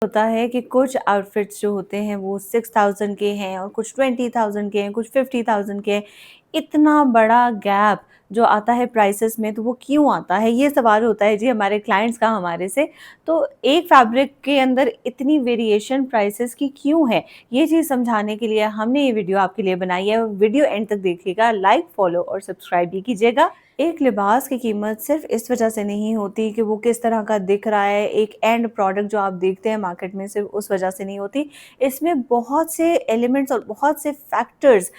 होता है कि कुछ आउटफिट्स जो होते हैं वो 6000 के हैं और कुछ 20,000 के हैं, कुछ 50,000 के हैं। इतना बड़ा गैप जो आता है प्राइसेस में, तो वो क्यों आता है? ये सवाल होता है जी हमारे क्लाइंट्स का हमारे से। तो एक फैब्रिक के अंदर इतनी वेरिएशन प्राइसेस की क्यों है? ये चीज़ समझाने के लिए हमने ये वीडियो आपके लिए बनाई है। वीडियो एंड तक देखिएगा, लाइक, फॉलो और सब्सक्राइब भी कीजिएगा। एक लिबास की कीमत सिर्फ इस वजह से नहीं होती कि वो किस तरह का दिख रहा है, एक एंड प्रोडक्ट जो आप देखते हैं मार्केट में सिर्फ उस वजह से नहीं होती। इसमें बहुत से एलिमेंट्स और बहुत से फैक्टर्स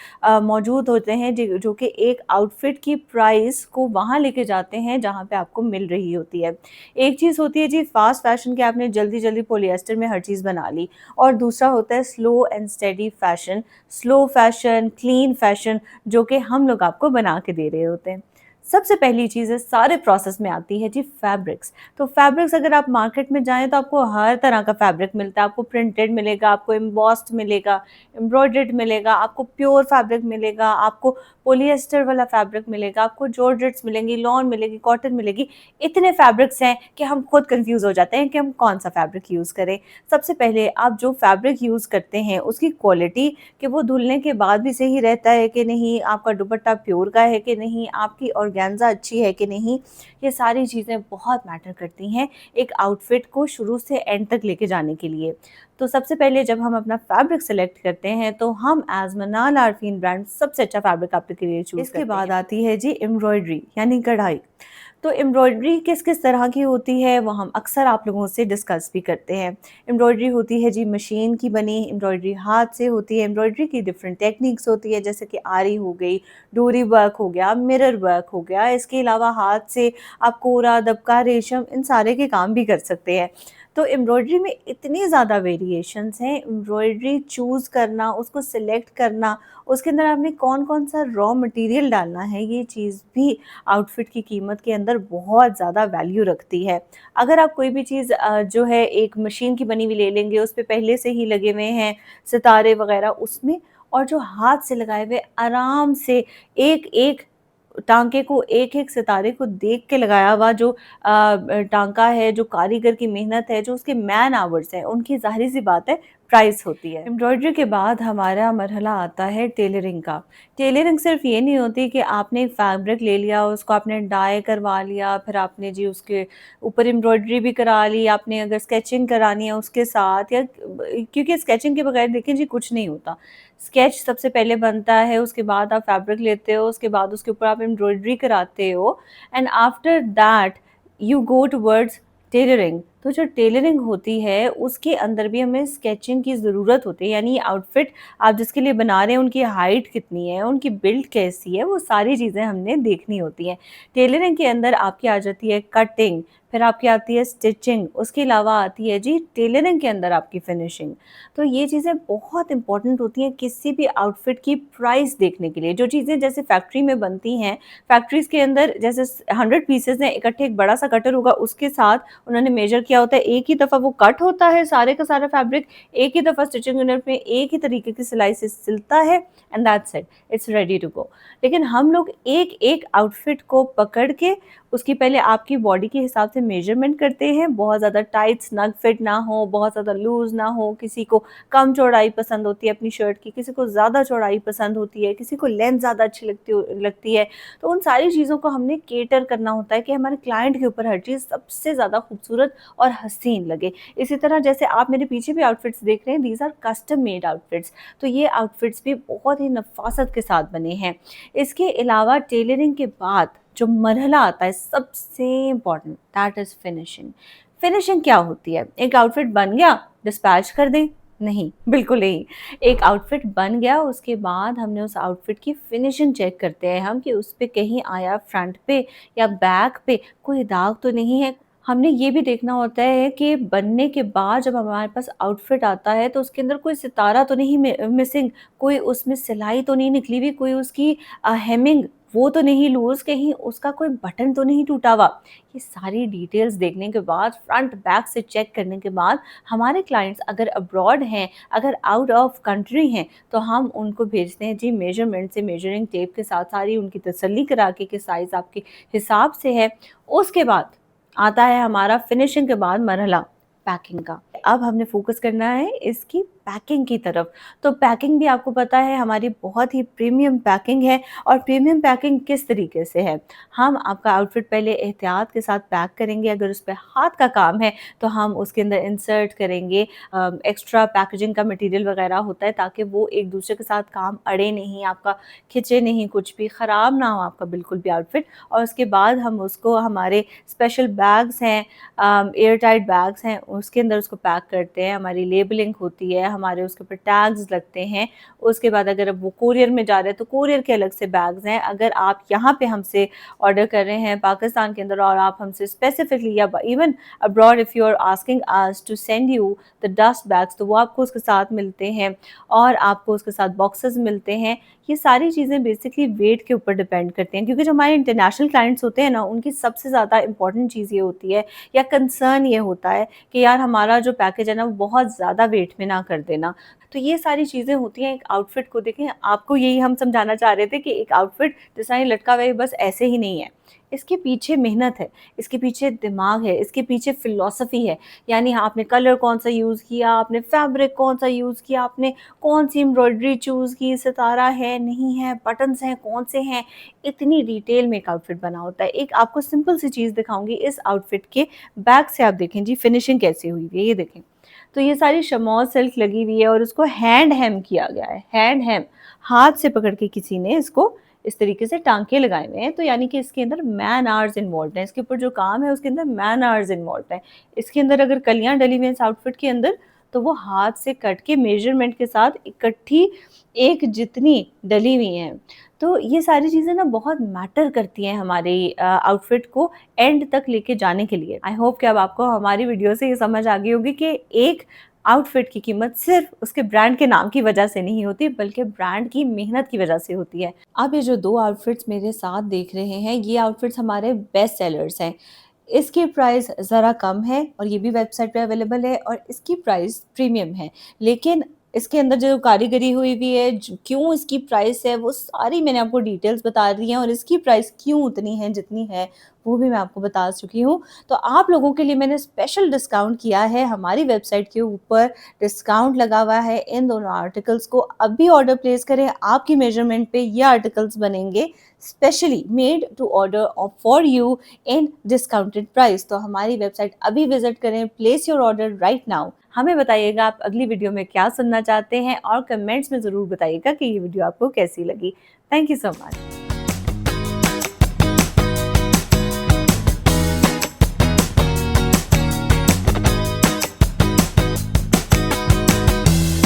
मौजूद होते हैं जो कि एक आउटफिट की प्राइस को वहाँ लेके जाते हैं जहाँ पे आपको मिल रही होती है। एक चीज़ होती है जी फास्ट फैशन, कि आपने जल्दी-जल्दी पॉलिएस्टर में हर चीज़ बना ली, और दूसरा होता है slow and steady fashion, slow fashion, clean fashion, जो कि हम लोग आपको बना के दे रहे होते हैं। सबसे पहली चीज़ है सारे प्रोसेस में आती है जी फैब्रिक्स। तो फैब्रिक्स अगर आप मार्केट में जाएँ तो आपको हर तरह का फैब्रिक मिलता है। आपको प्रिंटेड मिलेगा, आपको एम्बॉस्ड मिलेगा, एम्ब्रॉयडर्ड मिलेगा, आपको प्योर फैब्रिक मिलेगा, आपको पॉलिएस्टर वाला फैब्रिक मिलेगा, आपको जॉर्जेट्स मिलेंगी, लॉन मिलेगी, कॉटन मिलेगी। इतने फैब्रिक्स हैं कि हम खुद कन्फ्यूज़ हो जाते हैं कि हम कौन-सा फैब्रिक यूज़ करें। सबसे पहले आप जो फैब्रिक यूज़ करते हैं उसकी क्वालिटी, कि वो धुलने के बाद भी सही रहता है कि नहीं, आपका दुपट्टा प्योर का है कि नहीं, आपकी ऑर्गेन्जा अच्छी है कि नहीं, ये सारी चीज़ें बहुत मैटर करती हैं एक आउटफिट को शुरू से एंड तक लेके जाने के लिए। तो सबसे पहले जब हम अपना फैब्रिक सेलेक्ट करते हैं तो हम एज़ मनाल आरफीन ब्रांड सबसे अच्छा फैब्रिक आपके लिए चूज़ करते हैं। इसके बाद आती है जी एम्ब्रॉयडरी यानी कढ़ाई। तो एम्ब्रॉयडरी किस-किस तरह की होती है वो हम अक्सर आप लोगों से डिस्कस भी करते हैं। एम्ब्रॉयडरी होती है जी मशीन की बनी, एम्ब्रॉयडरी हाथ से होती है, एम्ब्रॉयडरी की डिफरेंट टेक्निक्स होती है, जैसे कि आरी हो गई, डोरी वर्क हो गया, मिरर वर्क हो गया। इसके अलावा हाथ से आप कोरा, दबका, रेशम, इन सारे के काम भी कर सकते हैं। तो एम्ब्रॉयडरी में इतनी ज़्यादा वेरिएशंस हैं, एम्ब्रॉयडरी चूज़ करना, उसको सिलेक्ट करना, उसके अंदर आपने कौन-कौन सा रॉ मटेरियल डालना है, ये चीज़ भी आउटफिट की कीमत के अंदर बहुत ज़्यादा वैल्यू रखती है। अगर आप कोई भी चीज़ जो है एक मशीन की बनी हुई ले लेंगे, उस पे पहले से ही लगे हुए हैं सितारे वगैरह उसमें, और जो हाथ से लगाए हुए आराम से एक-एक टाँके को, एक-एक सितारे को देख के लगाया हुआ जो टाँका है, जो कारीगर की मेहनत है, जो उसके मैन आवर्स हैं, उनकी ज़ाहिर-सी बात है प्राइस होती है। एम्ब्रॉयडरी के बाद हमारा मरहला आता है टेलरिंग का। टेलरिंग सिर्फ़ ये नहीं होती कि आपने फैब्रिक ले लिया, उसको आपने डाई करवा लिया, फिर आपने जी उसके ऊपर एम्ब्रॉयडरी भी करा ली, आपने अगर स्केचिंग करानी है उसके साथ, या क्योंकि स्केचिंग के बगैर देखें जी कुछ नहीं होता। स्केच सबसे पहले बनता है, उसके बाद आप फैब्रिक लेते हो, उसके बाद उसके ऊपर आप एम्ब्रॉयडरी कराते हो, and after that you go towards tailoring. तो जो टेलरिंग होती है उसके अंदर भी हमें स्केचिंग की ज़रूरत होती है, यानी आउटफिट आप जिसके लिए बना रहे हैं उनकी हाइट कितनी है, उनकी बिल्ड कैसी है, वो सारी चीज़ें हमने देखनी होती हैं। टेलरिंग के अंदर आपकी आ जाती है कटिंग, फिर आपकी आती है स्टिचिंग, उसके अलावा आती है जी टेलरिंग के अंदर आपकी फिनिशिंग। तो ये चीज़ें बहुत इंपॉर्टेंट होती हैं किसी भी आउटफिट की प्राइस देखने के लिए। जो चीज़ें जैसे फैक्ट्री में बनती हैं, फैक्ट्रीज़ के अंदर जैसे 100 पीसेज़ हैं, इकट्ठे एक बड़ा सा कटर होगा, उसके साथ उन्होंने मेजर किया होता है, एक ही दफ़ा वो कट होता है सारे का सारा फैब्रिक, एक ही दफ़ा स्टिचिंग यूनिट में एक ही तरीके की सिलाई से सिलता है, and that's it, it's ready to go. लेकिन हम लोग एक-एक आउटफिट को पकड़ के उसकी पहले आपकी बॉडी के हिसाब से मेजरमेंट करते हैं, बहुत ज़्यादा टाइट स्नग फिट ना हो, बहुत ज़्यादा लूज़ ना हो, किसी को कम चौड़ाई पसंद होती है अपनी शर्ट की, किसी को ज़्यादा चौड़ाई पसंद होती है, किसी को लेंथ ज़्यादा अच्छी लगती है। तो उन सारी चीज़ों को हमने कैटर करना होता है कि हमारे क्लाइंट के ऊपर हर चीज़ सबसे ज़्यादा खूबसूरत और हसीन लगे। इसी तरह जैसे आप मेरे पीछे भी आउटफिट्स देख रहे हैं, these are custom made outfits. तो ये आउटफिट्स भी बहुत ही नफ़ासत के साथ बने हैं। इसके अलावा टेलरिंग के बाद जो मरहला आता है सबसे important, that is finishing. Finishing क्या होती है? एक आउटफिट बन गया, डिस्पैच कर दें? नहीं, बिल्कुल नहीं। एक आउटफिट बन गया, उसके बाद हमने उस आउटफिट की फिनिशिंग चेक करते हैं हम, कि उस पे कहीं आया फ्रंट पे या बैक पे कोई दाग तो नहीं है। हमने ये भी देखना होता है कि बनने के बाद जब हमारे पास आउटफिट आता है तो उसके अंदर कोई सितारा तो नहीं मिसिंग, कोई उसमें सिलाई तो नहीं निकली हुई, कोई उसकी हेमिंग वो तो नहीं लूज़, कहीं उसका कोई बटन तो नहीं टूटा हुआ। ये सारी डिटेल्स देखने के बाद, फ्रंट बैक से चेक करने के बाद, हमारे क्लाइंट्स अगर अब्रॉड हैं, अगर आउट ऑफ कंट्री हैं, तो हम उनको भेजते हैं जी मेजरमेंट से, मेजरिंग टेप के साथ सारी उनकी तसल्ली करा के साइज़ आपके हिसाब से है। उसके बाद आता है हमारा फिनिशिंग के बाद मरहला, पैकिंग का। अब हमने फ़ोकस करना है इसकी पैकिंग की तरफ। तो पैकिंग भी आपको पता है हमारी बहुत ही प्रीमियम पैकिंग है और प्रीमियम पैकिंग किस तरीके से है, हम आपका आउटफिट पहले एहतियात के साथ पैक करेंगे, अगर उस पे हाथ का काम है तो हम उसके अंदर इंसर्ट करेंगे एक्स्ट्रा पैकेजिंग का मटीरियल वगैरह होता है ताकि वो एक दूसरे के साथ काम अड़े नहीं, आपका खिंचे नहीं, कुछ भी ख़राब ना हो आपका बिल्कुल भी आउटफिट। और उसके बाद हम उसको हमारे स्पेशल बैग्स हैं, एयर टाइट बैग्स हैं, उसके अंदर उसको पैक करते हैं, हमारी लेबलिंग होती है, हमारे उसके ऊपर टैग्स लगते हैं। उसके बाद अगर अब वो कोरियर में जा रहे हैं तो कोरियर के अलग से बैग्स हैं। अगर आप यहाँ पे हमसे ऑर्डर कर रहे हैं पाकिस्तान के अंदर और आप हमसे स्पेसिफिकली या even abroad if you are asking us to send you the dust bags, तो वो आपको उसके साथ मिलते हैं और आपको उसके साथ बॉक्सेस मिलते हैं। ये सारी चीज़ें बेसिकली वेट के ऊपर डिपेंड करती हैं, क्योंकि जो हमारे इंटरनेशनल क्लाइंट्स होते हैं ना, उनकी सबसे ज़्यादा इंपॉर्टेंट चीज़ ये होती है या कंसर्न ये होता है कि यार हमारा जो पैकेज है ना वो बहुत ज़्यादा वेट में ना कर देना। तो ये सारी चीज़ें होती हैं एक आउटफिट को। देखें, आपको यही हम समझाना चाह रहे थे कि एक आउटफिट जैसा ये लटका हुआ है बस ऐसे ही नहीं है, इसके पीछे मेहनत है, इसके पीछे दिमाग है, इसके पीछे फ़िलॉसफ़ी है। यानी आपने कलर कौन-सा यूज़ किया, आपने फैब्रिक कौन-सा यूज़ किया, आपने कौन-सी एम्ब्रॉयडरी चूज़ की, सितारा है, नहीं है, बटन्स हैं, कौन से हैं, इतनी डिटेल में एक आउटफिट बना होता है। एक आपको सिंपल सी चीज़ दिखाऊँगी, इस आउटफिट के बैक से आप देखें जी फिनिशिंग कैसी हुई हुई है, ये देखें। तो ये सारी शमौज सिल्क लगी हुई है और उसको हैंड हेम किया गया है, हैंड हेम, हाथ से पकड़ के किसी ने इसको इस तरीके से टाँके लगाए हुए हैं। तो यानी कि इसके अंदर मैन आवर्स इन्वॉल्व्ड हैं, इसके ऊपर जो काम है उसके अंदर मैन आवर्स इन्वॉल्व्ड हैं। इसके अंदर अगर कलियाँ डली हुई हैं इस आउटफिट के अंदर, तो वो हाथ से कट के मेजरमेंट के साथ इकट्ठी एक जितनी डली हुई हैं। तो ये सारी चीज़ें ना बहुत मैटर करती हैं हमारी आउटफिट को एंड तक लेके जाने के लिए। आई होप कि अब आपको हमारी वीडियो से ये समझ आ गई होगी कि एक आउटफिट की कीमत सिर्फ़ उसके ब्रांड के नाम की वजह से नहीं होती, बल्कि ब्रांड की मेहनत की वजह से होती है। अब ये जो 2 आउटफिट्स मेरे साथ देख रहे हैं, ये आउटफिट्स हमारे बेस्ट सेलर्स हैं। इसकी प्राइस ज़रा कम है और ये भी वेबसाइट पे अवेलेबल है और इसकी प्राइस प्रीमियम है। लेकिन इसके अंदर जो कारीगरी हुई हुई है, ज क्यों इसकी प्राइस है, वो सारी मैंने आपको डिटेल्स बता दी हैं और इसकी प्राइस क्यों उतनी है जितनी है, वो भी मैं आपको बता चुकी हूँ। तो आप लोगों के लिए मैंने स्पेशल डिस्काउंट किया है, हमारी वेबसाइट के ऊपर डिस्काउंट लगा हुआ है इन दोनों आर्टिकल्स को। अभी ऑर्डर प्लेस करें, आपकी मेजरमेंट पे ये आर्टिकल्स बनेंगे specially made to order for you in discounted price. तो हमारी वेबसाइट अभी विजिट करें, place your order right now. हमें बताइएगा आप अगली वीडियो में क्या सुनना चाहते हैं और कमेंट्स में ज़रूर बताइएगा कि ये वीडियो आपको कैसी लगी। Thank you so much.